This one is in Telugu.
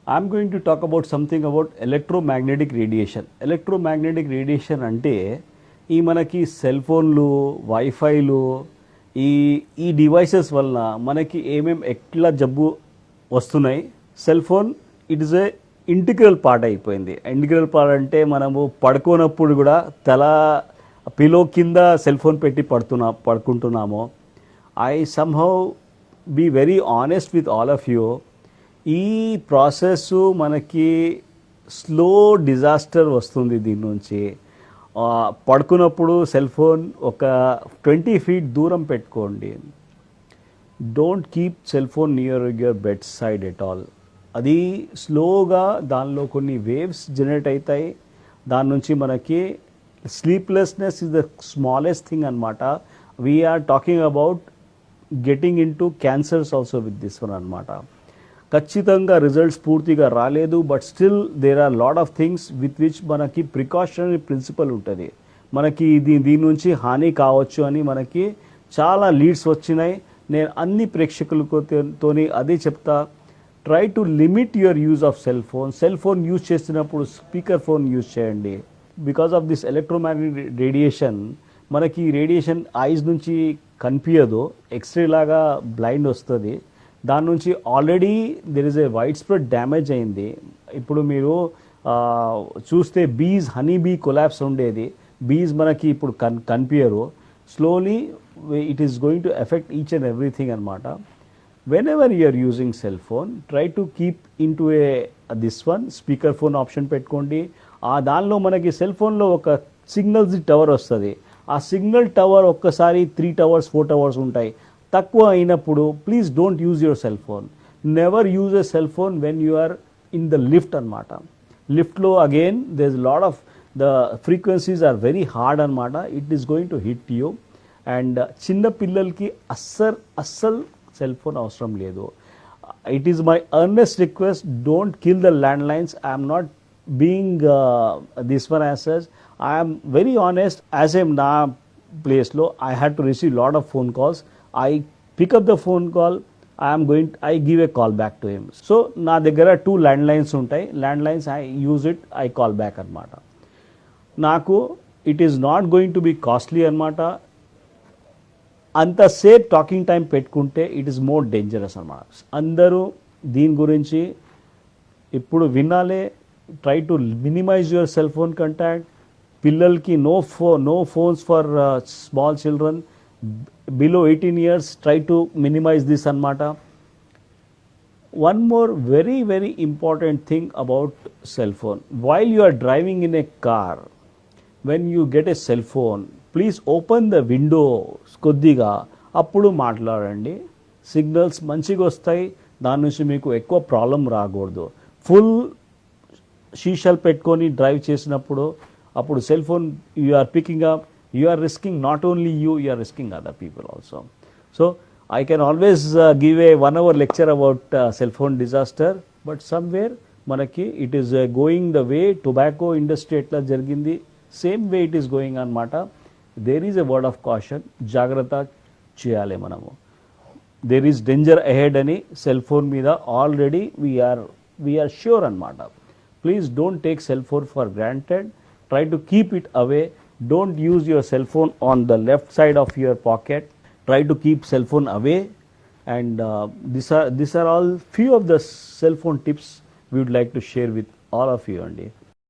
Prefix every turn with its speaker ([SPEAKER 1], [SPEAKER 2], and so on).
[SPEAKER 1] I'm going to talk about something about electromagnetic radiation. Electromagnetic radiation అంటే ఈ మనకి సెల్ ఫోన్లు వైఫైలు ఈ ఈ డివైసెస్ వల్ల మనకి ఎట్లా జబ్బు వస్తున్నాయి. Cell phone it is a integral part అయిపోయింది. ఇంటిగ్రల్ పార్ట్ అంటే మనము పడుకోనప్పుడు కూడా తల పిలో కింద సెల్ ఫోన్ పెట్టి పడుకుంటున్నాము. I somehow be very honest with all of you. ఈ ప్రాసెస్ మనకి స్లో డిజాస్టర్ వస్తుంది. దీని నుంచి పడుకున్నప్పుడు సెల్ ఫోన్ ఒక 20 feet దూరం పెట్టుకోండి. Don't keep cell phone near your bed side at all. అది స్లోగా దానిలో కొన్ని వేవ్స్ జనరేట్ అవుతాయి. దాని నుంచి మనకి sleeplessness is the smallest thing అనమాట. We're talking about getting into cancers also with this one అనమాట. ఖచ్చితంగా రిజల్ట్స్ పూర్తిగా రాలేదు, but still there are lot of things with which మనకి ప్రికాషనరీ ప్రిన్సిపల్ ఉంటుంది. మనకి దీని నుంచి హాని కావచ్చు అని మనకి చాలా లీడ్స్ వచ్చినాయి. నేను అన్ని ప్రేక్షకులతోని అదే చెప్తా, try to limit your use of cell phone. Cell phone use చేస్తున్నప్పుడు స్పీకర్ ఫోన్ యూజ్ చేయండి. Because of this electromagnetic radiation మనకి రేడియేషన్ ఐస్ నుంచి కనిపించదు, ఎక్స్రే లాగా బ్లైండ్ వస్తుంది. దాని నుంచి already there is a wide spread damage అయింది. ఇప్పుడు మీరు చూస్తే బీస్ హనీ బీ కొలాప్స్ ఉండేది. బీస్ మనకి ఇప్పుడు కనిపించరు. Slowly it is going to effect each and everything అనమాట. Whenever you're using cell phone try to keep into this one speaker phone option పెట్టుకోండి. దానిలో మనకి సెల్ ఫోన్లో ఒక సిగ్నల్స్ టవర్ వస్తుంది. ఆ సిగ్నల్ టవర్ ఒక్కసారి 3 towers 4 towers ఉంటాయి. తక్కువ అయినప్పుడు please don't use your cell phone. Never use a cell phone when you are in the lift అనమాట. లిఫ్ట్లో again there is lot of the frequencies are very hard అనమాట. It is going to hit you. And చిన్న పిల్లలకి అస్సలు సెల్ ఫోన్ అవసరం లేదు. It is my earnest request, don't kill the land lines. I'm not being this one as such. I'm very honest. As ఎమ్ నా ప్లేస్లో I had to receive lot of phone calls. I pick up the phone call, I give a call back to him. So నా దగ్గర 2 landlines ఉంటాయి. Landlines I use it, I call back అనమాట. నాకు it is not going to be costly అనమాట. అంతసేపు టాకింగ్ టైం పెట్టుకుంటే ఇట్ ఈస్ మోర్ డేంజరస్ అనమాట. అందరూ దీని గురించి ఇప్పుడు వినాలే. Try to minimise your cell phone contact. పిల్లలకి no phones for small children below 18 years. Try to minimize this anmata. One more very important thing about cell phone, while you are driving in a car, when you get a cell phone, please open the windows koddiga appudu maatladandi. Signals manchiga vastayi. దాని నుంచి మీకు ఎక్కువ ప్రాబ్లం రాకూడదు. ఫుల్ షీషాలు పెట్టుకొని డ్రైవ్ చేసినప్పుడు అప్పుడు cell phone you are picking up, you are risking not only you are risking other people also. So I can always give a 1-hour lecture about cell phone disaster, but somewhere manaki it is going the way tobacco industry etla jarigindi, same way it is going on mata. There is a word of caution, jagrata cheyale manamu. There is danger ahead ani cell phone meeda already we are sure anmata. Please don't take cell phone for granted. Try to keep it away. Don't use your cell phone on the left side of your pocket. Try to keep cell phone away. And these are all few of the cell phone tips we would like to share with all of you.